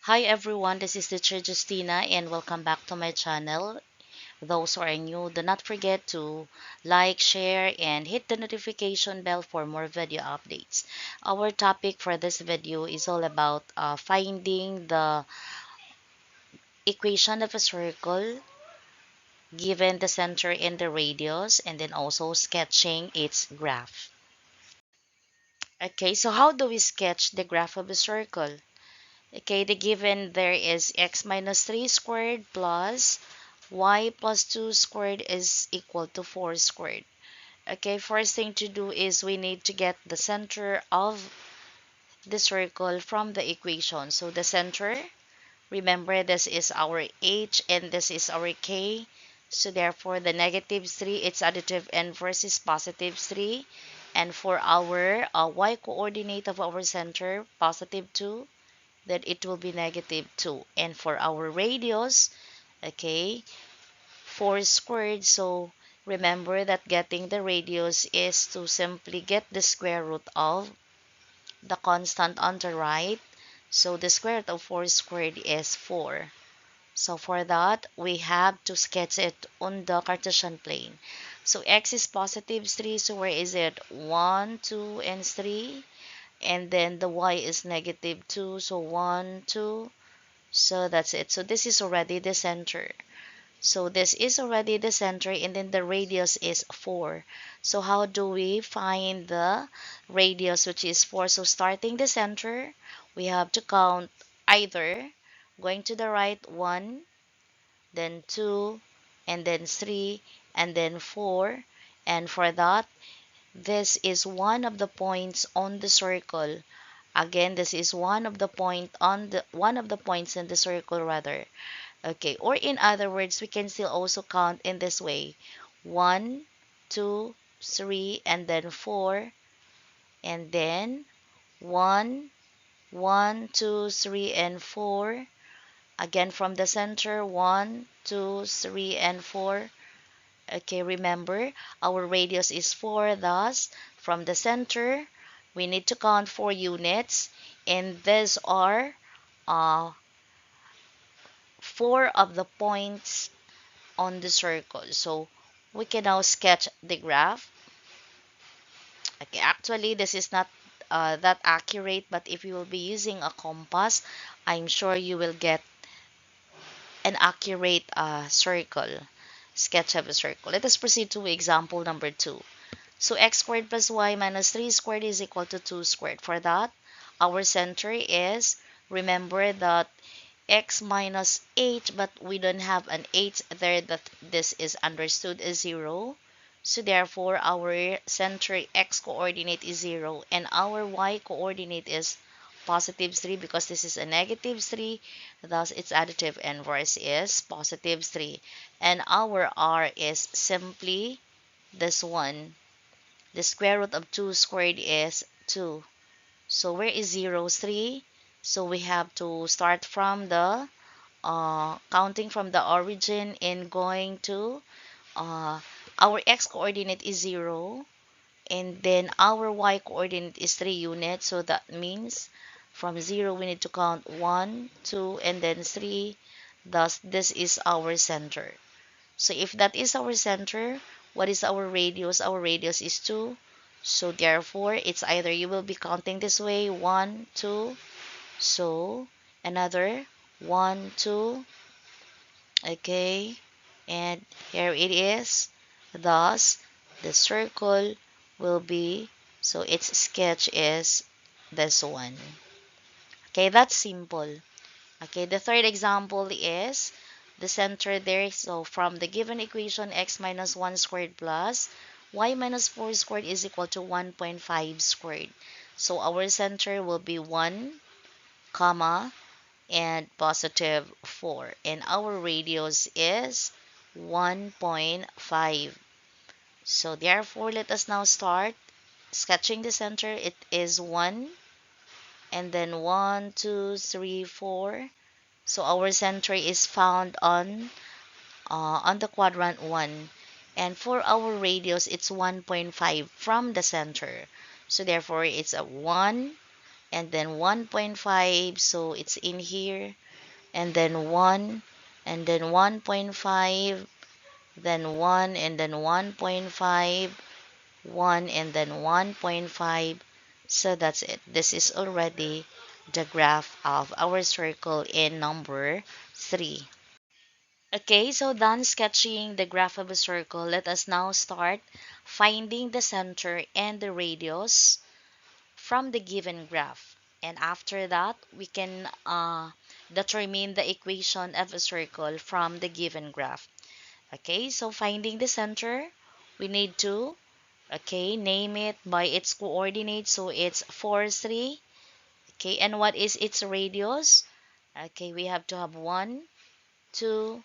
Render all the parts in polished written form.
Hi everyone, this is teacher Justina and welcome back to my channel. Those who are new, do not forget to like, share, and hit the notification bell for more video updates. Our topic for this video is all about finding the equation of a circle given the center and the radius, and then also sketching its graph. Okay, so how do we sketch the graph of a circle? Okay, the given there is x minus 3 squared plus y plus 2 squared is equal to 4 squared. Okay, first thing to do is we need to get the center of the circle from the equation. So the center, remember this is our h and this is our k. So therefore the negative 3, its additive inverse is positive 3. And for our y coordinate of our center, positive 2, then it will be negative 2. And for our radius, okay, 4 squared. So remember that getting the radius is to simply get the square root of the constant on the right. So the square root of 4 squared is 4. So for that, we have to sketch it on the Cartesian plane. So x is positive 3. So where is it? 1, 2, and 3. And then the y is negative 2. So 1, 2. So that's it. So this is already the center. So this is already the center and then the radius is 4. So how do we find the radius, which is 4? So starting the center, we have to count either going to the right 1, then 2, and then 3, and then 4. And for that, this is one of the points on the circle. Again, this is one of the points in the circle rather. Okay, or in other words, we can still also count in this way. 1, 2, 3, and then 4, and then 1, 1, 2, 3, and 4. Again from the center, 1, 2, 3, and 4. Okay, remember, our radius is 4, thus, from the center, we need to count 4 units, and these are uh, 4 of the points on the circle. So we can now sketch the graph. Okay, actually this is not that accurate, but if you will be using a compass, I'm sure you will get an accurate circle, sketch of a circle. Let us proceed to example number 2. So x squared plus y minus 3 squared is equal to 2 squared. For that, our center is, remember that x minus h, but we don't have an h there, that this is understood as 0. So therefore, our center x coordinate is 0 and our y coordinate is positive 3 because this is a negative 3. Thus, its additive inverse is positive 3. And our r is simply this one. The square root of 2 squared is 2. So where is 0? 3. So we have to start from the counting from the origin and going to uh, our x coordinate is 0 and then our y coordinate is 3 units. So that means from 0 we need to count 1, 2, and then 3. Thus this is our center. So if that is our center, what is our radius? Our radius is 2. So therefore, it's either you will be counting this way, 1, 2. So another 1, 2. Okay. And here it is. Thus, the circle will be, so its sketch is this one. Okay, that's simple. Okay, the third example is the center there. So from the given equation, x minus 1 squared plus y minus 4 squared is equal to 1.5 squared. So our center will be 1, comma, and positive 4. And our radius is 1.5. So therefore, let us now start sketching the center. It is 1, and then 1, 2, 3, 4. So our center is found on the quadrant 1. And for our radius, it's 1.5 from the center. So therefore, it's a 1, and then 1.5, so it's in here, and then 1, and then 1.5, then 1, and then 1.5, 1, and then 1.5. So that's it. This is already the graph of our circle in number 3. Okay, so done sketching the graph of a circle. Let us now start finding the center and the radius from the given graph. And after that, we can determine the equation of a circle from the given graph. Okay, so finding the center, we need to, okay, name it by its coordinates. So it's 4, 3. Okay, and what is its radius? Okay, we have to have 1, 2,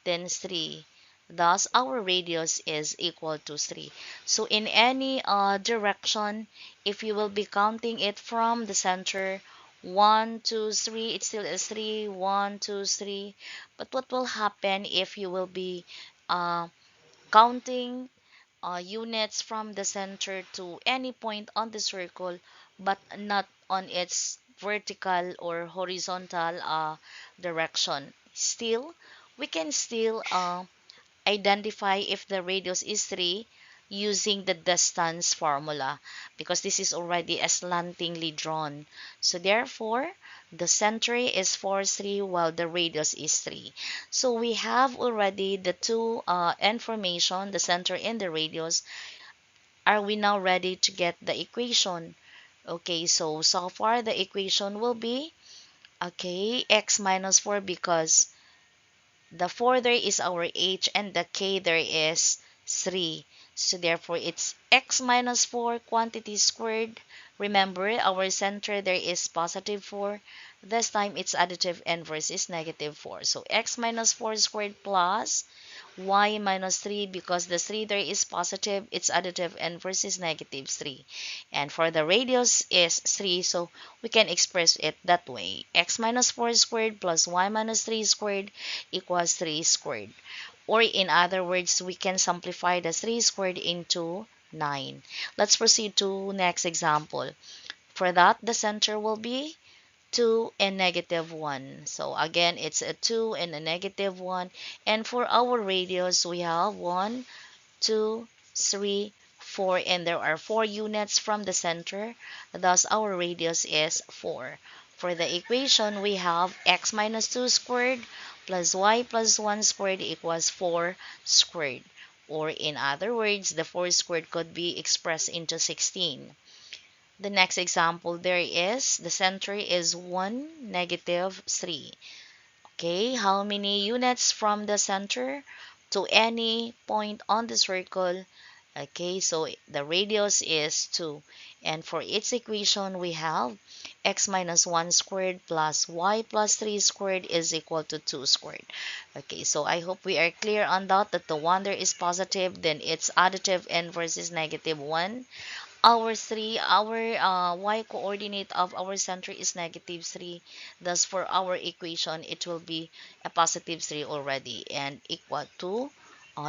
then 3. Thus, our radius is equal to 3. So, in any direction, if you will be counting it from the center, 1, 2, 3, it still is 3, 1, 2, 3. But what will happen if you will be uh, counting units from the center to any point on the circle, but not on its vertical or horizontal direction? Still, we can still identify if the radius is 3 using the distance formula, because this is already a slantingly drawn. So therefore, the center is 4, 3 while the radius is 3. So we have already the two information, the center and the radius. Are we now ready to get the equation? Okay, so far the equation will be, okay, x minus 4, because the 4 there is our h and the k there is 3. So therefore it's x minus 4 quantity squared. Remember, our center there is positive 4. This time its additive inverse is negative 4. So x minus 4 squared plus y minus 3, because the 3 there is positive, its additive inverse is negative 3. And for the radius is 3, so we can express it that way. X minus 4 squared plus y minus 3 squared equals 3 squared. Or in other words, we can simplify the 3 squared into 9. Let's proceed to next example. For that, the center will be 2 and negative 1. So again, it's a 2 and a negative 1. And for our radius, we have 1, 2, 3, 4. And there are 4 units from the center. Thus, our radius is 4. For the equation, we have x minus 2 squared plus y plus 1 squared equals 4 squared. Or in other words, the 4 squared could be expressed into 16. The next example there is the center is 1, negative 3. Okay, how many units from the center to any point on the circle? Okay, so the radius is 2. And for its equation, we have x minus 1 squared plus y plus 3 squared is equal to 2 squared. Okay, so I hope we are clear on that the one there is positive, then its additive inverse is negative 1. Our y coordinate of our center is negative 3. Thus, for our equation, it will be a positive 3 already, and equal to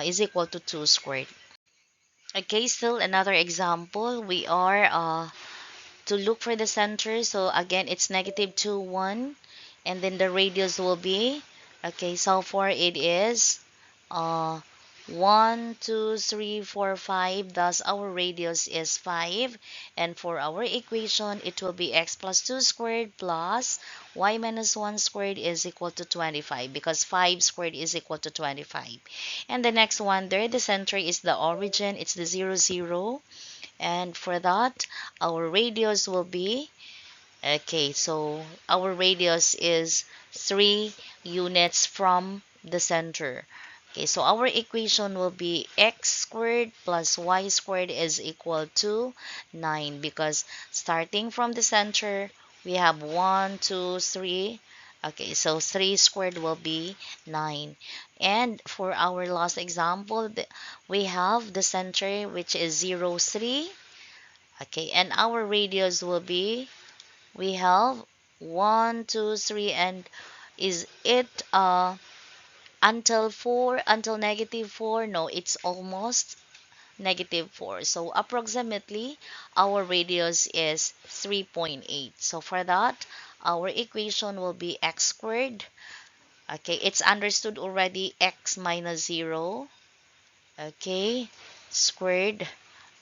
is equal to 2 squared. Okay, still another example. We are to look for the center. So again, it's negative 2, 1, and then the radius will be, okay, so far it is uh 1, 2, 3, 4, 5. Thus our radius is 5. And for our equation, it will be x plus 2 squared plus y minus 1 squared is equal to 25, because 5 squared is equal to 25. And the next one there, the center is the origin, it's the 0, 0. And for that, our radius will be, okay, so our radius is 3 units from the center. Okay, so our equation will be x squared plus y squared is equal to 9, because starting from the center, we have 1, 2, 3. Okay, so 3 squared will be 9. And for our last example, we have the center, which is 0, 3. Okay, and our radius will be, we have 1, 2, 3, and is it until 4, until negative 4? No, it's almost negative 4. So approximately our radius is 3.8. So for that, our equation will be x squared. Okay, it's understood already, x minus 0. Okay, squared.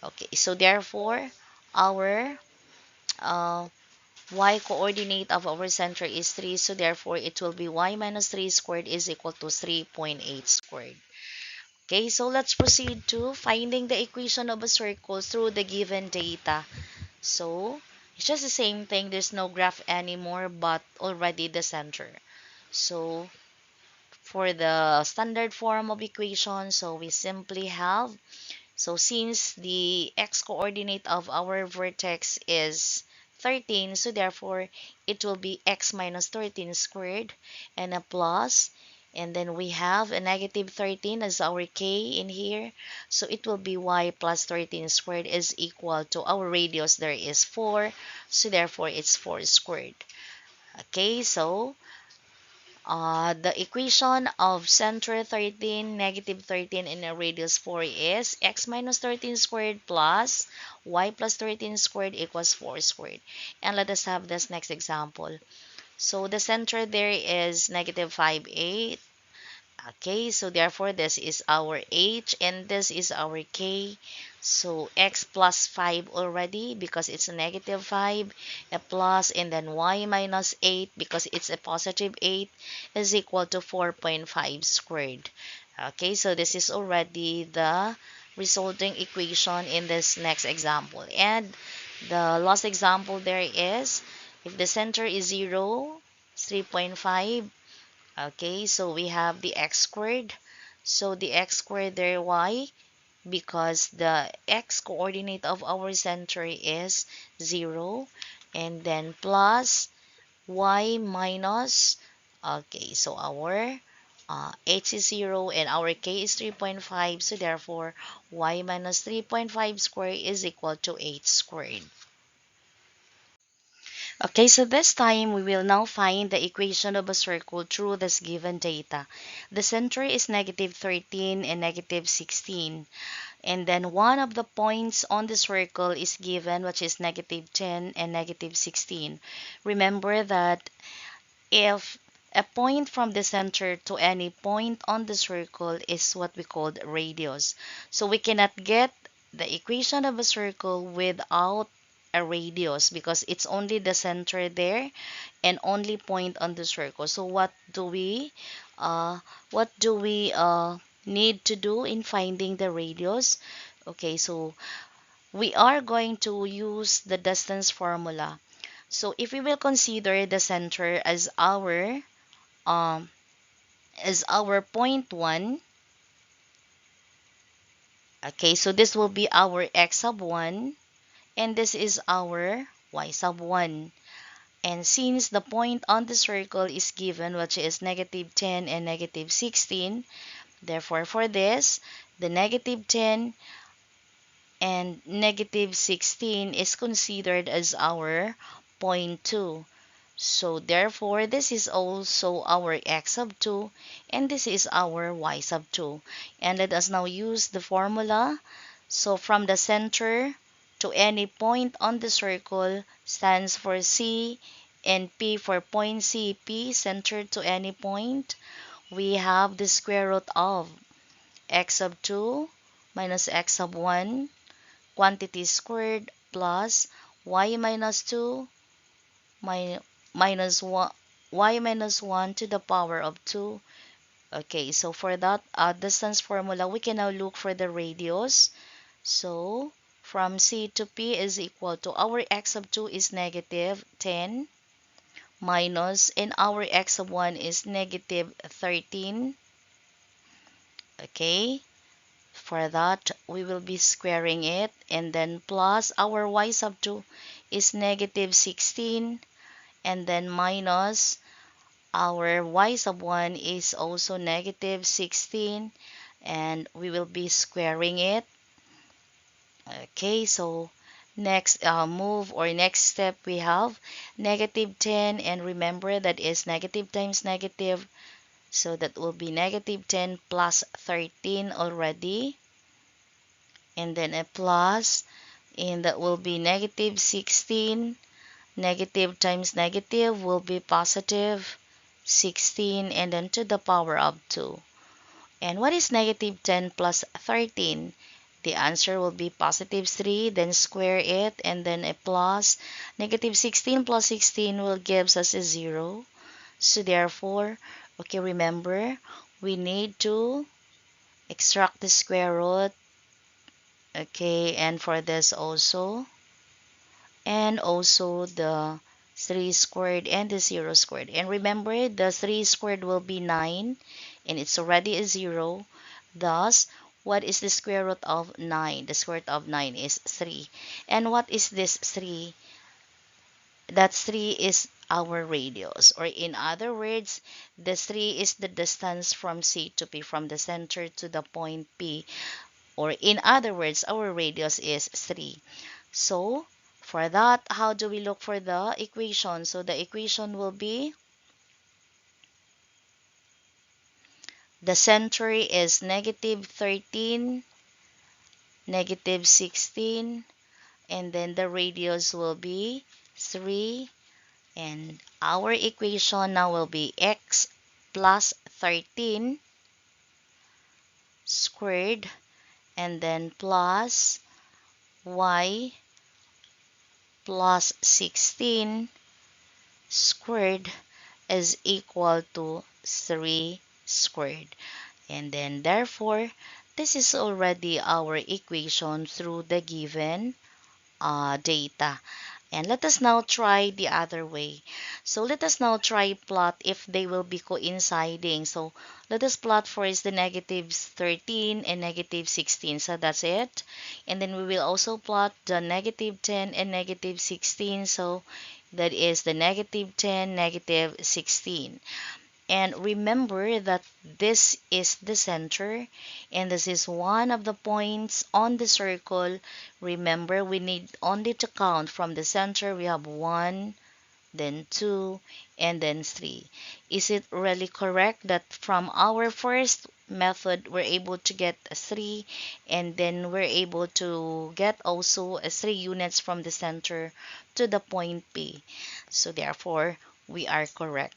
Okay, so therefore, our uh, y coordinate of our center is 3. So therefore, it will be y minus 3 squared is equal to 3.8 squared. Okay, so let's proceed to finding the equation of a circle through the given data. So, it's just the same thing. There's no graph anymore, but already the center. So, for the standard form of equation, so we simply have, so since the x coordinate of our vertex is 13, so therefore it will be x minus 13 squared and a plus, and then we have a negative 13 as our k in here, so it will be y plus 13 squared is equal to our radius there is 4, so therefore it's 4 squared. Okay, so the equation of center 13, negative 13, and a radius 4 is x minus 13 squared plus y plus 13 squared equals 4 squared. And let us have this next example. So the center there is negative 5, 8. Okay, so therefore this is our h and this is our k. So x plus 5 already because it's a negative 5, a plus, and then y minus 8 because it's a positive 8 is equal to 4.5 squared. Okay, so this is already the resulting equation in this next example. And the last example there is if the center is 0, 3.5. Okay, so we have the x squared. So the x squared there, why? Because the x coordinate of our center is 0. And then plus y minus, okay, so our h is 0 and our k is 3.5. So therefore, y minus 3.5 squared is equal to 8 squared. Okay, so this time we will now find the equation of a circle through this given data. The center is negative 13 and negative 16. And then one of the points on the circle is given, which is negative 10 and negative 16. Remember that if a point from the center to any point on the circle is what we call the radius. So we cannot get the equation of a circle without a radius because it's only the center there and only point on the circle. So uh, what do we need to do in finding the radius? Okay, so we are going to use the distance formula. So if we will consider the center um as our point 1, okay, so this will be our x sub 1 and this is our y sub 1. And since the point on the circle is given, which is negative 10 and negative 16, therefore for this, the negative 10 and negative 16 is considered as our point 2. So therefore, this is also our x sub 2 and this is our y sub 2. And let us now use the formula. So from the center to any point on the circle stands for C and P for point C, P, center to any point. We have the square root of x sub 2 minus x sub 1 quantity squared plus y minus 2 mi- minus 1 y minus 1 to the power of 2. Okay, so for that distance formula, we can now look for the radius. So from C to P is equal to our x sub 2 is negative 10 minus and our x sub 1 is negative 13. Okay, for that we will be squaring it and then plus our y sub 2 is negative 16 and then minus our y sub 1 is also negative 16 and we will be squaring it. Okay, so next move or next step we have negative 10 and remember that is negative times negative, so that will be negative 10 plus 13 already, and then a plus, and that will be negative 16. Negative times negative will be positive 16, and then to the power of 2. And what is negative 10 plus 13? The answer will be positive 3, then square it, and then a plus. Negative 16 plus 16 will gives us a 0. So therefore, okay, remember, we need to extract the square root. Okay, and for this also, and also the 3 squared and the 0 squared. And remember, the 3 squared will be 9, and it's already a 0. Thus, what is the square root of 9? The square root of 9 is 3. And what is this 3? That 3 is our radius. Or in other words, the 3 is the distance from C to P, from the center to the point P. Or in other words, our radius is 3. So, for that, how do we look for the equation? So, the equation will be the center is negative 13, negative 16, and then the radius will be 3. And our equation now will be x plus 13 squared, and then plus y plus 16 squared is equal to 3 squared. And then therefore, this is already our equation through the given data. And let us now try the other way. So let us now try plot if they will be coinciding. So let us plot first the negative 13 and negative 16. So that's it. And then we will also plot the negative 10 and negative 16. So that is the negative 10, negative 16. And remember that this is the center, and this is one of the points on the circle. Remember, we need only to count from the center. We have 1, then 2, and then 3. Is it really correct that from our first method, we're able to get a 3, and then we're able to get also a 3 units from the center to the point P? So therefore, we are correct.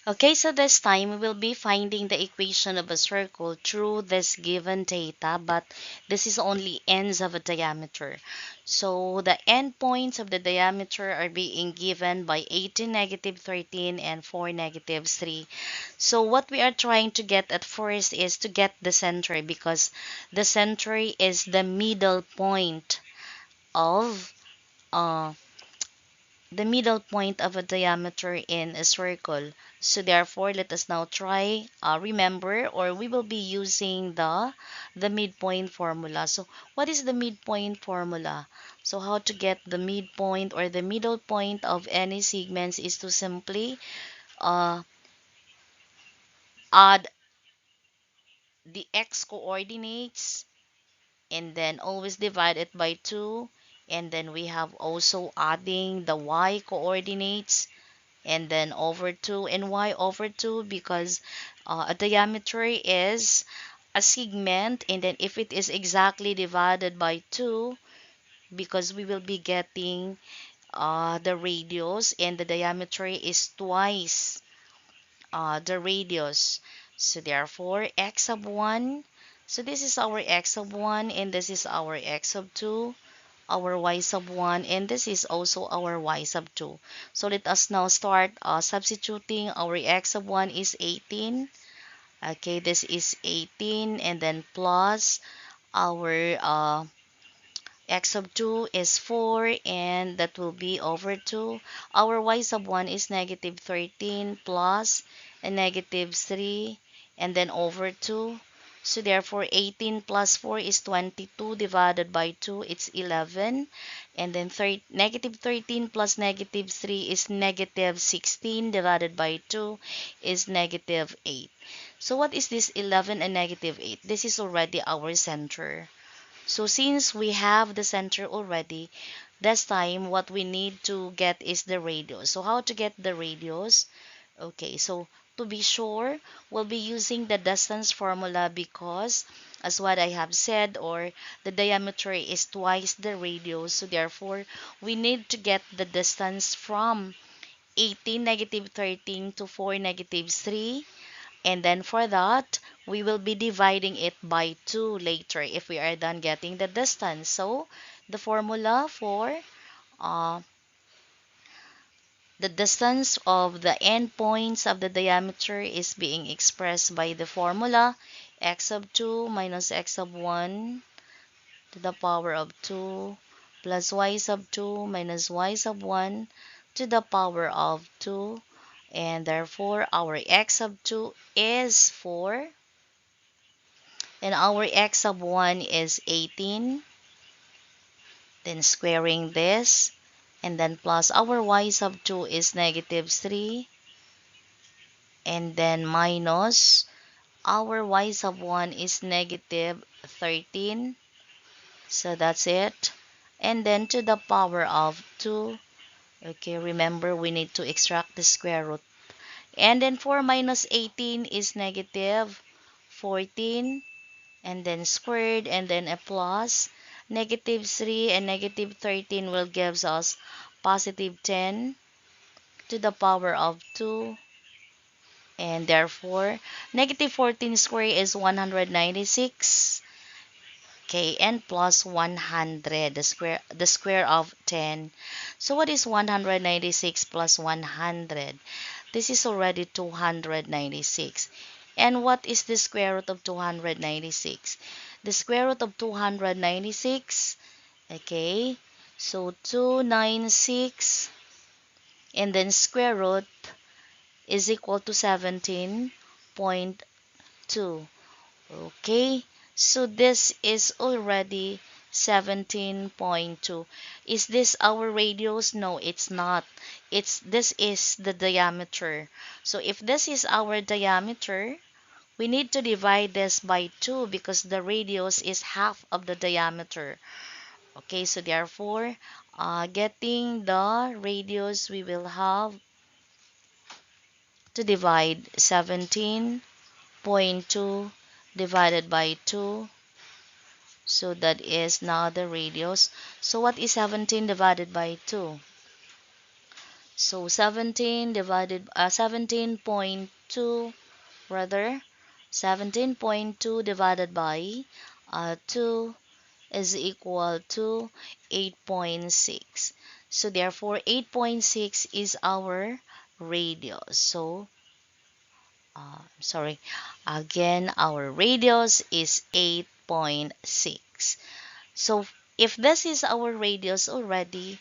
Okay, so this time we will be finding the equation of a circle through this given data, but this is only ends of a diameter. So the endpoints of the diameter are being given by 18, negative 13, and 4, negative 3. So what we are trying to get at first is to get the center, because the center is the middle point of uh, a diameter in a circle. So therefore, let us now try remember, or we will be using the midpoint formula. So what is the midpoint formula? So how to get the midpoint or the middle point of any segments is to simply uh, add the x coordinates, and then always divide it by 2, and then we have also adding the y coordinates, and then over 2. And why over 2? Because a diameter is a segment, and then if it is exactly divided by 2, because we will be getting the radius, and the diameter is twice the radius. So therefore, x of 1, so this is our x of 1, and this is our x of 2, our y sub 1, and this is also our y sub 2. So let us now start substituting. Our x sub 1 is 18, Okay, this is 18 and then plus our x sub 2 is 4 and that will be over 2. Our y sub 1 is negative 13 plus a negative 3 and then over 2. So therefore 18 plus 4 is 22 divided by 2, it's 11. And then negative 13 plus negative 3 is negative 16 divided by 2 is negative 8. So what is this 11 and negative 8? This is already our center. So since we have the center already, this time what we need to get is the radius. So how to get the radius? Okay, so to be sure, we'll be using the distance formula because as what I have said, or the diameter is twice the radius. So therefore, we need to get the distance from 18 negative 13 to 4 negative 3. And then for that, we will be dividing it by 2 later if we are done getting the distance. So the formula for uh, the distance of the endpoints of the diameter is being expressed by the formula x sub 2 minus x sub 1 to the power of 2 plus y sub 2 minus y sub 1 to the power of 2. And therefore, our x sub 2 is 4. Then our x sub 1 is 18. Then squaring this. And then plus our y sub 2 is negative 3. And then minus our y sub 1 is negative 13. So that's it. And then to the power of 2. Okay, remember we need to extract the square root. And then 4 minus 18 is negative 14. And then squared and then a plus. Negative 3 and negative 13 will gives us positive 10 to the power of 2. And therefore, negative 14 squared is 196. Okay, and plus 100, the square of 10. So what is 196 plus 100? This is already 296. And what is the square root of 296? The square root of 296, okay, so 296 and then square root is equal to 17.2. Okay, so this is already 17.2. Is this our radius? No, it's not. This is the diameter. So if this is our diameter, we need to divide this by 2 because the radius is half of the diameter. Okay, so therefore, getting the radius, we will have to divide 17.2 divided by 2. So that is now the radius. So what is 17 divided by 2? So 17.2 rather 17.2 divided by 2 is equal to 8.6. So therefore 8.6 is our radius. So sorry, again our radius is 8.6. So if this is our radius already,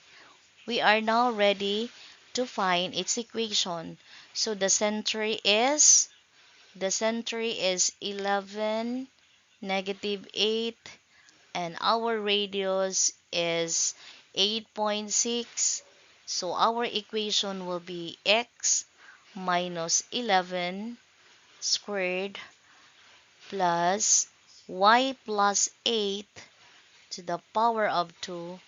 we are now ready to find its equation. So the center is 11, negative 8, and our radius is 8.6. So our equation will be x minus 11 squared plus y plus 8 to the power of 2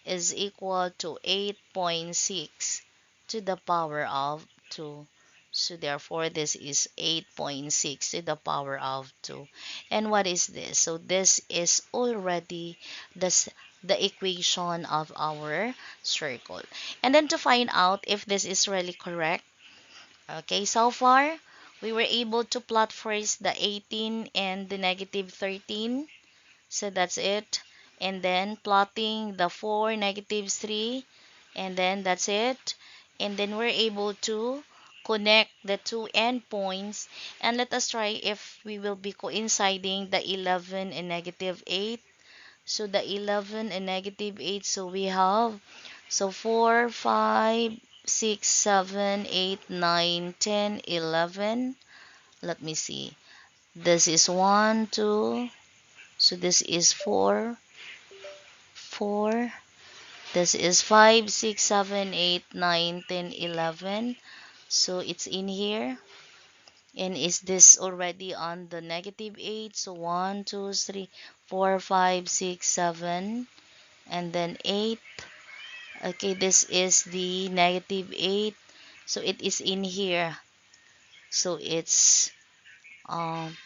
is equal to 8.6 to the power of 2. So therefore, this is 8.6 to the power of 2. And what is this? So this is already the equation of our circle. And then to find out if this is really correct, okay, so far, we were able to plot first the 18 and the negative 13. So that's it. And then plotting the 4, negative 3. And then that's it. And then we're able to connect the two endpoints, and let us try if we will be coinciding the 11 and negative 8. So the 11 and negative 8, so we have, so 4, 5, 6, 7, 8, 9, 10, 11. Let me see. This is 1, 2. So this is 4, 4. This is 5, 6, 7, 8, 9, 10, 11. So it's in here. And is this already on the negative 8? So 1, 2, 3, 4, 5, 6, 7, and then 8. Okay, this is the negative 8. So it is in here. So it's um,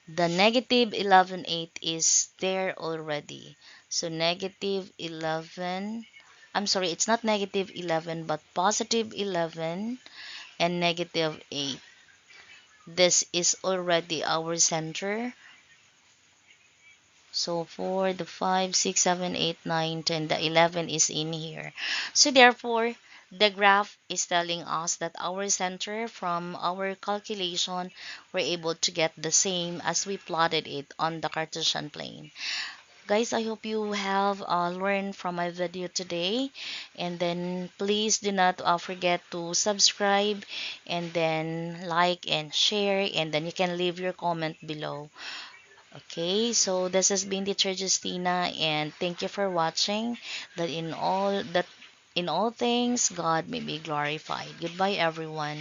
the negative 11 8 is there already. So negative 11. I'm sorry, it's not negative 11, but positive 11 and negative 8. This is already our center. So for the 5, 6, 7, 8, 9, 10, the 11 is in here. So therefore, the graph is telling us that our center from our calculation, we're able to get the same as we plotted it on the Cartesian plane. Guys, I hope you have learned from my video today. And then please do not forget to subscribe and then like and share. And then you can leave your comment below. Okay, so this has been Teacher Justina, and thank you for watching. That in all things, God may be glorified. Goodbye, everyone.